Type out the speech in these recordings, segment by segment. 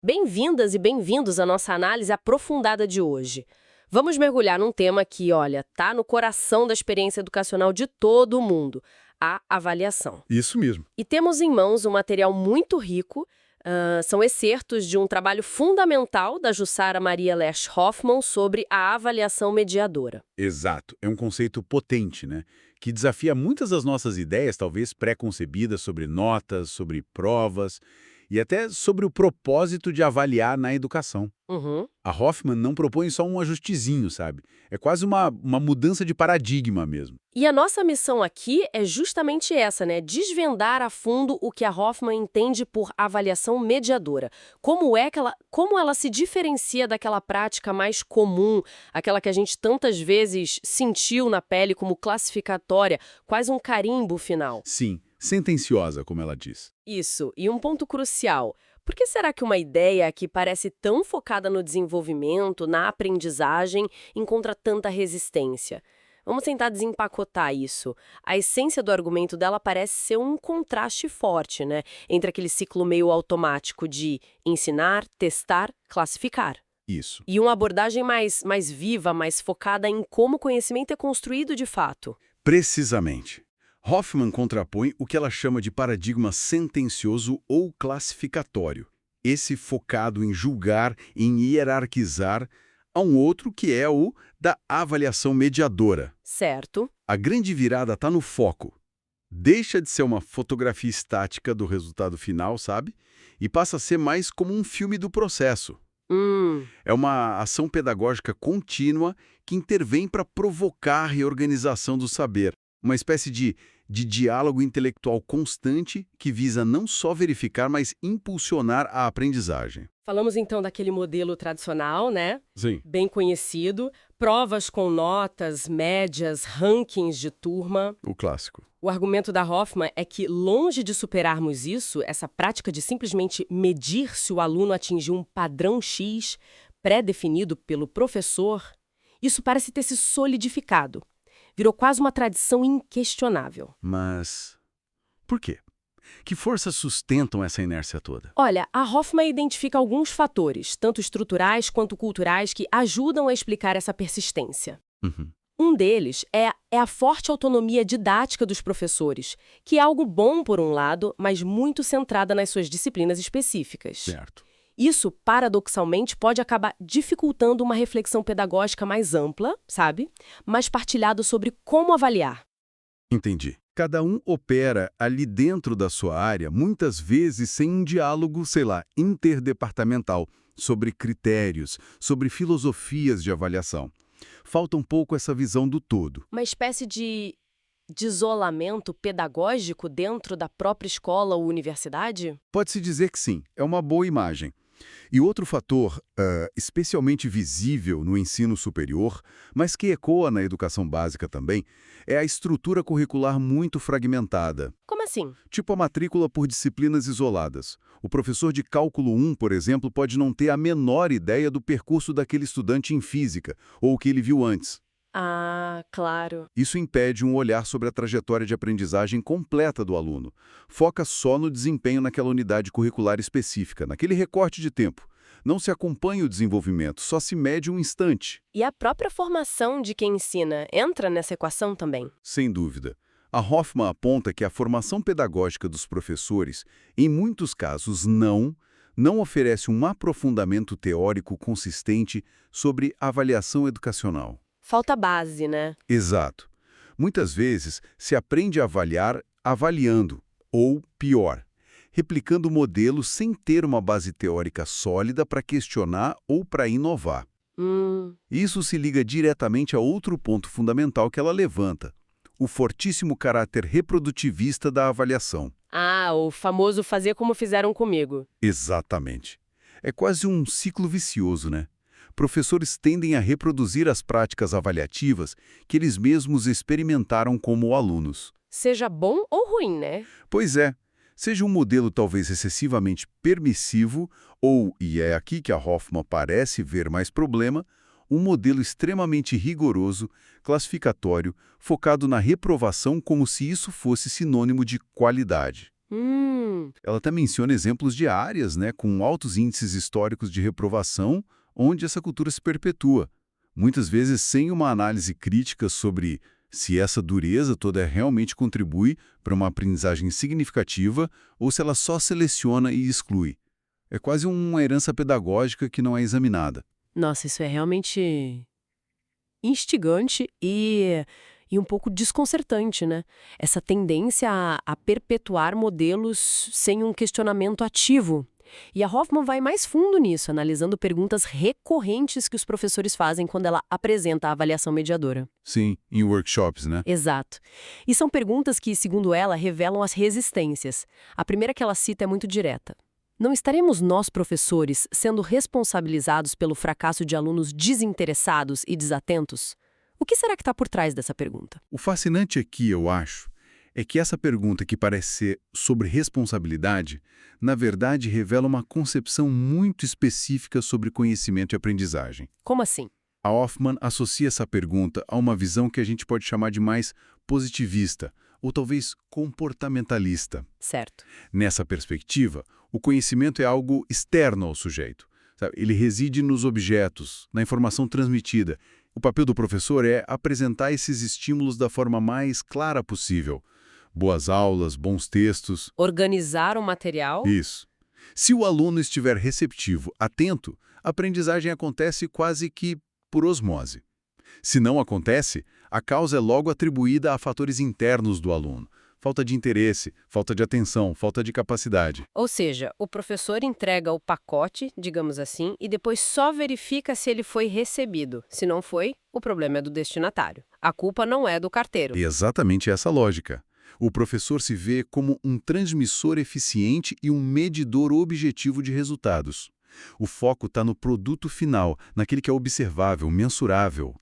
Bem-vindas e bem-vindos à nossa análise aprofundada de hoje. Vamos mergulhar num tema que, olha, tá no coração da experiência educacional de todo mundo, a avaliação. Isso mesmo. E temos em mãos um material muito rico, são excertos de um trabalho fundamental da Jussara Maria Lesch Hoffmann sobre a avaliação mediadora. Exato. É um conceito potente, né? Que desafia muitas das nossas ideias, talvez pré-concebidas sobre notas, sobre provas e até sobre o propósito de avaliar na educação. Uhum. A Hoffman não propõe só um ajustezinho, sabe? É quase uma mudança de paradigma mesmo. E a nossa missão aqui é justamente essa, né? Desvendar a fundo o que a Hoffman entende por avaliação mediadora. Como ela se diferencia daquela prática mais comum, aquela que a gente tantas vezes sentiu na pele como classificatória, quase um carimbo final. Sim, sentenciosa, como ela diz. Isso, e um ponto crucial. Por que será que uma ideia que parece tão focada no desenvolvimento, na aprendizagem, encontra tanta resistência? Vamos tentar desempacotar isso. A essência do argumento dela parece ser um contraste forte, né? Entre aquele ciclo meio automático de ensinar, testar, classificar. Isso. E uma abordagem mais viva, mais focada em como o conhecimento é construído de fato. Precisamente. Hoffman contrapõe o que ela chama de paradigma sentencioso ou classificatório, esse focado em julgar, em hierarquizar, a um outro que é o da avaliação mediadora. Certo? A grande virada está no foco. Deixa de ser uma fotografia estática do resultado final, sabe? E passa a ser mais como um filme do processo. É uma ação pedagógica contínua que intervém para provocar a reorganização do saber. Uma espécie de diálogo intelectual constante que visa não só verificar, mas impulsionar a aprendizagem. Falamos então daquele modelo tradicional, né? Sim. Bem conhecido, provas com notas, médias, rankings de turma. O clássico. O argumento da Hoffman é que, longe de superarmos isso, essa prática de simplesmente medir se o aluno atingiu um padrão X pré-definido pelo professor, isso parece ter se solidificado. Virou quase uma tradição inquestionável. Mas por quê? Que forças sustentam essa inércia toda? Olha, a Hoffman identifica alguns fatores, tanto estruturais quanto culturais, que ajudam a explicar essa persistência. Uhum. Um deles é a forte autonomia didática dos professores, que é algo bom por um lado, mas muito centrada nas suas disciplinas específicas. Certo. Isso, paradoxalmente, pode acabar dificultando uma reflexão pedagógica mais ampla, sabe? Mais partilhada sobre como avaliar. Entendi. Cada um opera ali dentro da sua área, muitas vezes sem um diálogo, sei lá, interdepartamental, sobre critérios, sobre filosofias de avaliação. Falta um pouco essa visão do todo. Uma espécie de isolamento pedagógico dentro da própria escola ou universidade? Pode-se dizer que sim, é uma boa imagem. E outro fator, especialmente visível no ensino superior, mas que ecoa na educação básica também, é a estrutura curricular muito fragmentada. Como assim? Tipo a matrícula por disciplinas isoladas. O professor de cálculo 1, por exemplo, pode não ter a menor ideia do percurso daquele estudante em física, ou o que ele viu antes. Ah, claro. Isso impede um olhar sobre a trajetória de aprendizagem completa do aluno. Foca só no desempenho naquela unidade curricular específica, naquele recorte de tempo. Não se acompanha o desenvolvimento, só se mede um instante. E a própria formação de quem ensina entra nessa equação também? Sem dúvida. A Hoffman aponta que a formação pedagógica dos professores, em muitos casos, não oferece um aprofundamento teórico consistente sobre avaliação educacional. Falta base, né? Exato. Muitas vezes se aprende a avaliar avaliando, ou pior, replicando modelos sem ter uma base teórica sólida para questionar ou para inovar. Isso se liga diretamente a outro ponto fundamental que ela levanta, o fortíssimo caráter reprodutivista da avaliação. Ah, o famoso fazer como fizeram comigo. Exatamente. É quase um ciclo vicioso, né? Professores tendem a reproduzir as práticas avaliativas que eles mesmos experimentaram como alunos. Seja bom ou ruim, né? Pois é, seja um modelo talvez excessivamente permissivo ou, e é aqui que a Hoffman parece ver mais problema, um modelo extremamente rigoroso, classificatório, focado na reprovação como se isso fosse sinônimo de qualidade. Ela até menciona exemplos de áreas, né, com altos índices históricos de reprovação, onde essa cultura se perpetua, muitas vezes sem uma análise crítica sobre se essa dureza toda realmente contribui para uma aprendizagem significativa ou se ela só seleciona e exclui. É quase uma herança pedagógica que não é examinada. Nossa, isso é realmente instigante e um pouco desconcertante, né? Essa tendência a perpetuar modelos sem um questionamento ativo. E a Hoffman vai mais fundo nisso, analisando perguntas recorrentes que os professores fazem quando ela apresenta a avaliação mediadora. Sim, em workshops, né? Exato. E são perguntas que, segundo ela, revelam as resistências. A primeira que ela cita é muito direta. Não estaremos nós, professores, sendo responsabilizados pelo fracasso de alunos desinteressados e desatentos? O que será que está por trás dessa pergunta? O fascinante aqui, eu acho, é que essa pergunta que parece ser sobre responsabilidade, na verdade revela uma concepção muito específica sobre conhecimento e aprendizagem. Como assim? A Hoffman associa essa pergunta a uma visão que a gente pode chamar de mais positivista, ou talvez comportamentalista. Certo. Nessa perspectiva, o conhecimento é algo externo ao sujeito. Sabe? Ele reside nos objetos, na informação transmitida. O papel do professor é apresentar esses estímulos da forma mais clara possível. Boas aulas, bons textos. Organizar o material? Isso. Se o aluno estiver receptivo, atento, a aprendizagem acontece quase que por osmose. Se não acontece, a causa é logo atribuída a fatores internos do aluno. Falta de interesse, falta de atenção, falta de capacidade. Ou seja, o professor entrega o pacote, digamos assim, e depois só verifica se ele foi recebido. Se não foi, o problema é do destinatário. A culpa não é do carteiro. É exatamente essa lógica. O professor se vê como um transmissor eficiente e um medidor objetivo de resultados. O foco está no produto final, naquele que é observável, mensurável.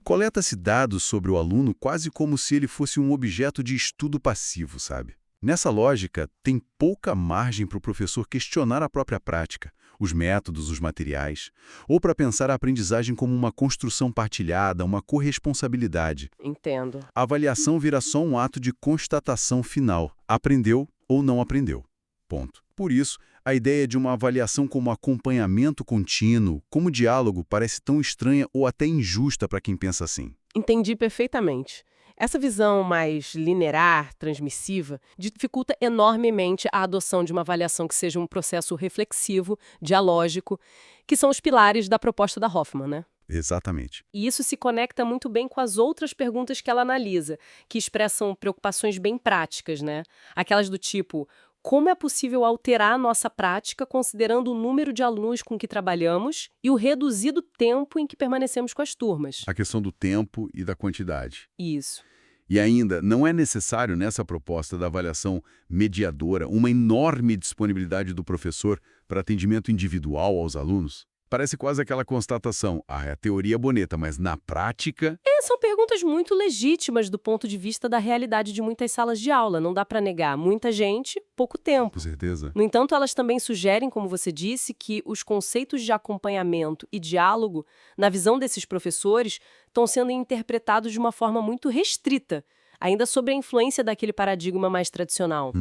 Coleta-se dados sobre o aluno quase como se ele fosse um objeto de estudo passivo, sabe? Nessa lógica, tem pouca margem para o professor questionar a própria prática, os métodos, os materiais, ou para pensar a aprendizagem como uma construção partilhada, uma corresponsabilidade. Entendo. A avaliação vira só um ato de constatação final. Aprendeu ou não aprendeu. Ponto. Por isso, a ideia de uma avaliação como acompanhamento contínuo, como diálogo, parece tão estranha ou até injusta para quem pensa assim. Entendi perfeitamente. Essa visão mais linear, transmissiva, dificulta enormemente a adoção de uma avaliação que seja um processo reflexivo, dialógico, que são os pilares da proposta da Hoffman, né? Exatamente. E isso se conecta muito bem com as outras perguntas que ela analisa, que expressam preocupações bem práticas, né? Aquelas do tipo: como é possível alterar a nossa prática considerando o número de alunos com que trabalhamos e o reduzido tempo em que permanecemos com as turmas? A questão do tempo e da quantidade. Isso. E ainda, não é necessário nessa proposta da avaliação mediadora uma enorme disponibilidade do professor para atendimento individual aos alunos? Parece quase aquela constatação, é a teoria bonita, mas na prática... São perguntas muito legítimas do ponto de vista da realidade de muitas salas de aula, não dá para negar. Muita gente, pouco tempo. Com certeza. No entanto, elas também sugerem, como você disse, que os conceitos de acompanhamento e diálogo, na visão desses professores, estão sendo interpretados de uma forma muito restrita, ainda sob a influência daquele paradigma mais tradicional.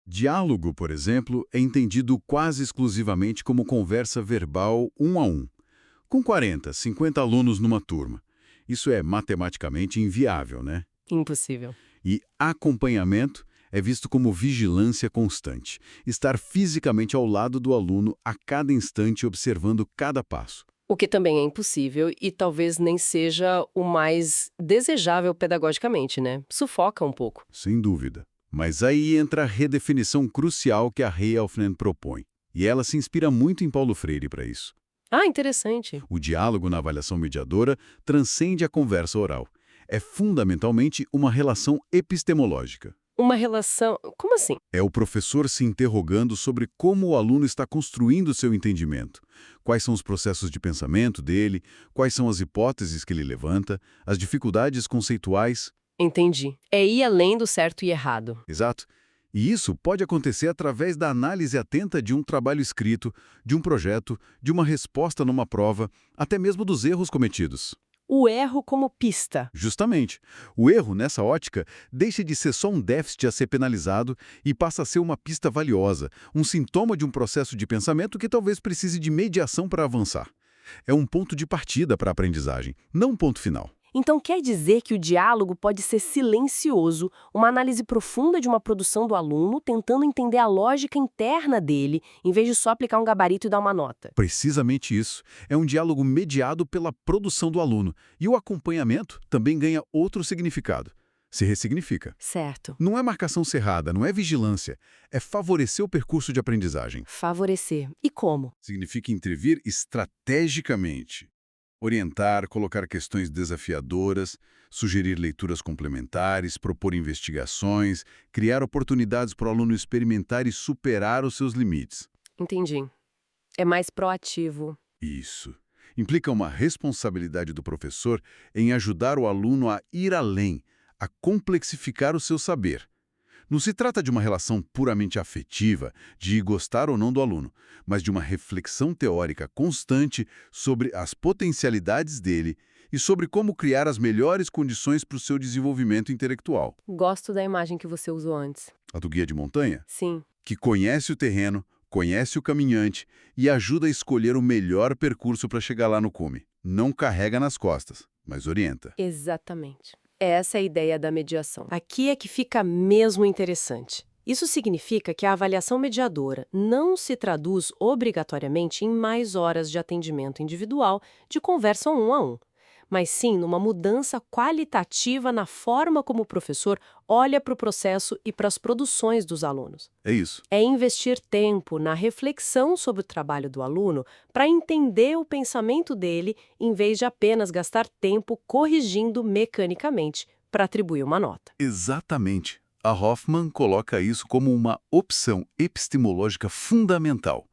Diálogo, por exemplo, é entendido quase exclusivamente como conversa verbal um a um, com 40, 50 alunos numa turma. Isso é matematicamente inviável, né? Impossível. E acompanhamento é visto como vigilância constante, estar fisicamente ao lado do aluno a cada instante observando cada passo. O que também é impossível e talvez nem seja o mais desejável pedagogicamente, né? Sufoca um pouco. Sem dúvida. Mas aí entra a redefinição crucial que a Hoffman propõe. E ela se inspira muito em Paulo Freire para isso. Ah, interessante. O diálogo na avaliação mediadora transcende a conversa oral. É fundamentalmente uma relação epistemológica. Uma relação... Como assim? É o professor se interrogando sobre como o aluno está construindo seu entendimento. Quais são os processos de pensamento dele, quais são as hipóteses que ele levanta, as dificuldades conceituais. Entendi. É ir além do certo e errado. Exato. E isso pode acontecer através da análise atenta de um trabalho escrito, de um projeto, de uma resposta numa prova, até mesmo dos erros cometidos. O erro como pista. Justamente. O erro, nessa ótica, deixa de ser só um déficit a ser penalizado e passa a ser uma pista valiosa, um sintoma de um processo de pensamento que talvez precise de mediação para avançar. É um ponto de partida para a aprendizagem, não um ponto final. Então quer dizer que o diálogo pode ser silencioso, uma análise profunda de uma produção do aluno, tentando entender a lógica interna dele, em vez de só aplicar um gabarito e dar uma nota. Precisamente isso. É um diálogo mediado pela produção do aluno. E o acompanhamento também ganha outro significado. Se ressignifica. Certo. Não é marcação cerrada, não é vigilância. É favorecer o percurso de aprendizagem. Favorecer. E como? Significa intervir estrategicamente. Orientar, colocar questões desafiadoras, sugerir leituras complementares, propor investigações, criar oportunidades para o aluno experimentar e superar os seus limites. Entendi. É mais proativo. Isso. Implica uma responsabilidade do professor em ajudar o aluno a ir além, a complexificar o seu saber. Não se trata de uma relação puramente afetiva, de gostar ou não do aluno, mas de uma reflexão teórica constante sobre as potencialidades dele e sobre como criar as melhores condições para o seu desenvolvimento intelectual. Gosto da imagem que você usou antes. A do guia de montanha, Sim. que conhece o terreno, conhece o caminhante e ajuda a escolher o melhor percurso para chegar lá no cume. Não carrega nas costas, mas orienta. Exatamente. Essa é a ideia da mediação. Aqui é que fica mesmo interessante. Isso significa que a avaliação mediadora não se traduz obrigatoriamente em mais horas de atendimento individual, de conversa um a um, mas sim numa mudança qualitativa na forma como o professor olha para o processo e para as produções dos alunos. É isso. É investir tempo na reflexão sobre o trabalho do aluno para entender o pensamento dele, em vez de apenas gastar tempo corrigindo mecanicamente para atribuir uma nota. Exatamente. A Hoffman coloca isso como uma opção epistemológica fundamental.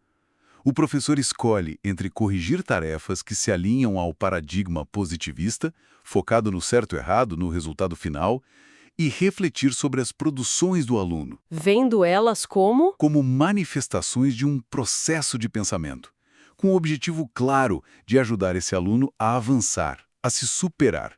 O professor escolhe entre corrigir tarefas que se alinham ao paradigma positivista, focado no certo e errado, no resultado final, e refletir sobre as produções do aluno, Vendo elas como como manifestações de um processo de pensamento, com o objetivo claro de ajudar esse aluno a avançar, a se superar.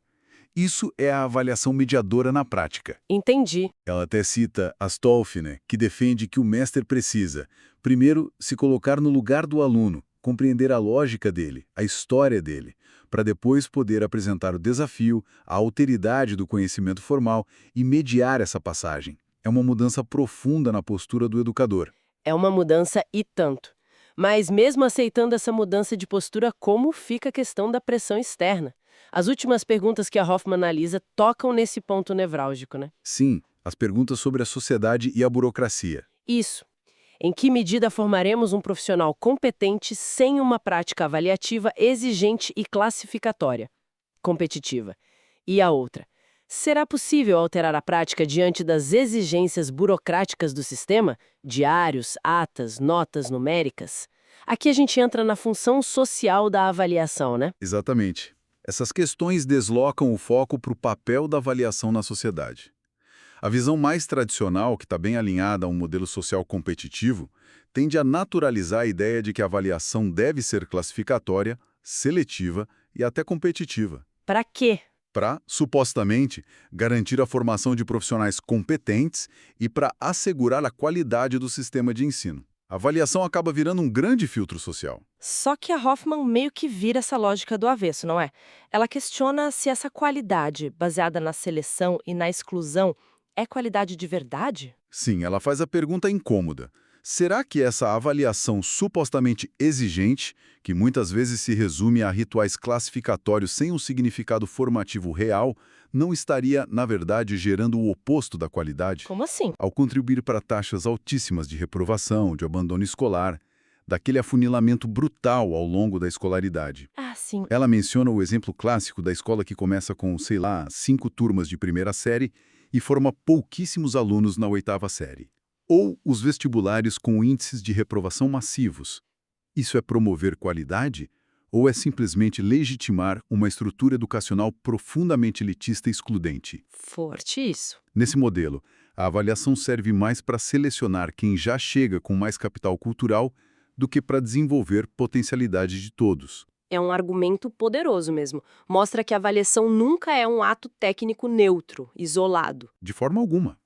Isso é a avaliação mediadora na prática. entendi. Ela até cita Astolfi, que defende que o mestre precisa, primeiro, se colocar no lugar do aluno, compreender a lógica dele, a história dele, para depois poder apresentar o desafio, a alteridade do conhecimento formal e mediar essa passagem. É uma mudança profunda na postura do educador. É uma mudança e tanto. Mas mesmo aceitando essa mudança de postura, como fica a questão da pressão externa? As últimas perguntas que a Hoffman analisa tocam nesse ponto nevrálgico, né? Sim, as perguntas sobre a sociedade e a burocracia. Isso. Em que medida formaremos um profissional competente sem uma prática avaliativa exigente e classificatória, competitiva? E a outra, será possível alterar a prática diante das exigências burocráticas do sistema? Diários, atas, notas numéricas? Aqui a gente entra na função social da avaliação, né? Exatamente. Essas questões deslocam o foco para o papel da avaliação na sociedade. A visão mais tradicional, que está bem alinhada a um modelo social competitivo, tende a naturalizar a ideia de que a avaliação deve ser classificatória, seletiva e até competitiva, Para quê? para, supostamente, garantir a formação de profissionais competentes e para assegurar a qualidade do sistema de ensino. A avaliação acaba virando um grande filtro social. Só que a Hoffman meio que vira essa lógica do avesso, não é? Ela questiona se essa qualidade, baseada na seleção e na exclusão, é qualidade de verdade? Sim, ela faz a pergunta incômoda. Será que essa avaliação supostamente exigente, que muitas vezes se resume a rituais classificatórios sem um significado formativo real, não estaria, na verdade, gerando o oposto da qualidade? Como assim? Ao contribuir para taxas altíssimas de reprovação, de abandono escolar, daquele afunilamento brutal ao longo da escolaridade. Ah, sim. Ela menciona o exemplo clássico da escola que começa com, 5 turmas de primeira série e forma pouquíssimos alunos na 8ª série. Ou os vestibulares com índices de reprovação massivos. Isso é promover qualidade ou é simplesmente legitimar uma estrutura educacional profundamente elitista e excludente? Forte isso. Nesse modelo, a avaliação serve mais para selecionar quem já chega com mais capital cultural do que para desenvolver potencialidade de todos. É um argumento poderoso mesmo. Mostra que a avaliação nunca é um ato técnico neutro, isolado. De forma alguma.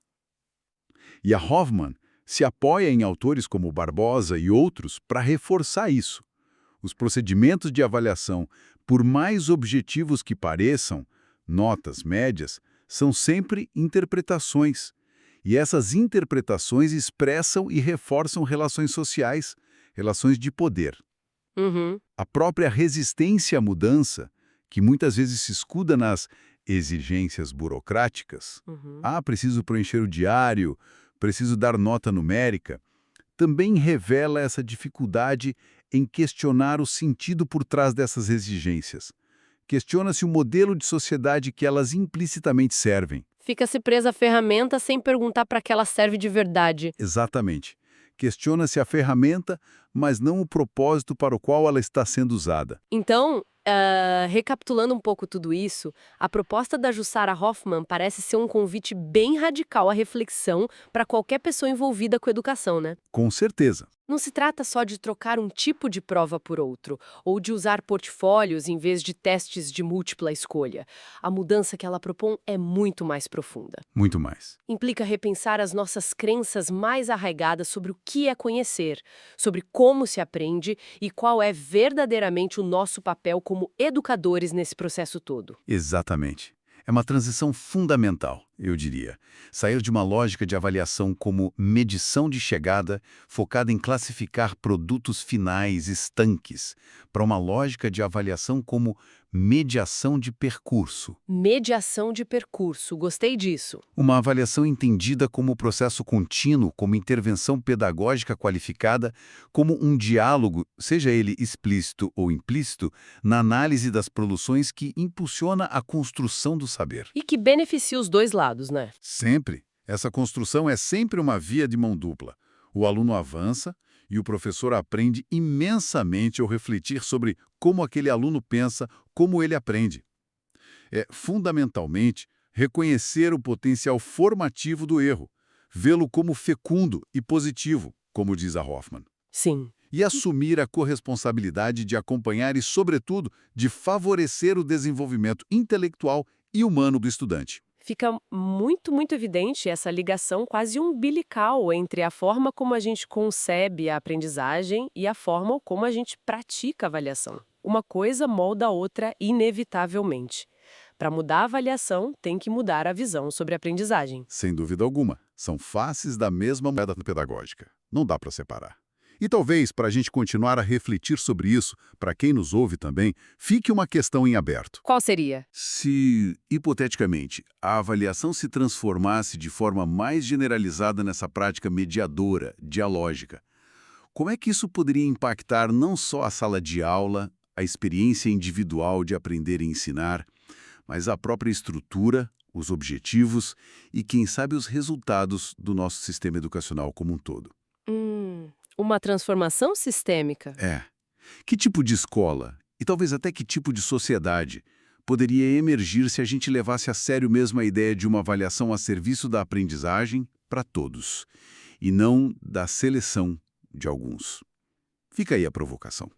E a Hoffman se apoia em autores como Barbosa e outros para reforçar isso. Os procedimentos de avaliação, por mais objetivos que pareçam, notas, médias, são sempre interpretações. E essas interpretações expressam e reforçam relações sociais, relações de poder. Uhum. A própria resistência à mudança, que muitas vezes se escuda nas exigências burocráticas, preciso preencher o diário, preciso dar nota numérica, também revela essa dificuldade em questionar o sentido por trás dessas exigências. Questiona-se o modelo de sociedade que elas implicitamente servem. Fica-se presa à ferramenta sem perguntar para que ela serve de verdade. Exatamente. Questiona-se a ferramenta, mas não o propósito para o qual ela está sendo usada. Então, recapitulando um pouco tudo isso, a proposta da Jussara Hoffman parece ser um convite bem radical à reflexão para qualquer pessoa envolvida com educação, né? Com certeza. Não se trata só de trocar um tipo de prova por outro, ou de usar portfólios em vez de testes de múltipla escolha. A mudança que ela propõe é muito mais profunda. Muito mais. Implica repensar as nossas crenças mais arraigadas sobre o que é conhecer, sobre como se aprende e qual é verdadeiramente o nosso papel como educadores nesse processo todo. Exatamente. É uma transição fundamental, eu diria. Sair de uma lógica de avaliação como medição de chegada, focada em classificar produtos finais estanques, para uma lógica de avaliação como mediação de percurso. Mediação de percurso, gostei disso. Uma avaliação entendida como processo contínuo, como intervenção pedagógica qualificada, como um diálogo, seja ele explícito ou implícito, na análise das produções que impulsiona a construção do saber. E que beneficia os dois lados, né? Sempre. Essa construção é sempre uma via de mão dupla. O aluno avança e o professor aprende imensamente ao refletir sobre como aquele aluno pensa, como ele aprende. É, fundamentalmente, reconhecer o potencial formativo do erro, vê-lo como fecundo e positivo, como diz a Hoffman. Sim. E assumir a corresponsabilidade de acompanhar e, sobretudo, de favorecer o desenvolvimento intelectual e humano do estudante. Fica muito, muito evidente essa ligação quase umbilical entre a forma como a gente concebe a aprendizagem e a forma como a gente pratica a avaliação. Uma coisa molda a outra inevitavelmente. Para mudar a avaliação, tem que mudar a visão sobre a aprendizagem. Sem dúvida alguma, são faces da mesma moeda pedagógica. Não dá para separar. E talvez, para a gente continuar a refletir sobre isso, para quem nos ouve também, fique uma questão em aberto. Qual seria? Se, hipoteticamente, a avaliação se transformasse de forma mais generalizada nessa prática mediadora, dialógica, como é que isso poderia impactar não só a sala de aula, a experiência individual de aprender e ensinar, mas a própria estrutura, os objetivos e, quem sabe, os resultados do nosso sistema educacional como um todo? Uma transformação sistêmica. É. Que tipo de escola, e talvez até que tipo de sociedade, poderia emergir se a gente levasse a sério mesmo a ideia de uma avaliação a serviço da aprendizagem para todos, e não da seleção de alguns? Fica aí a provocação.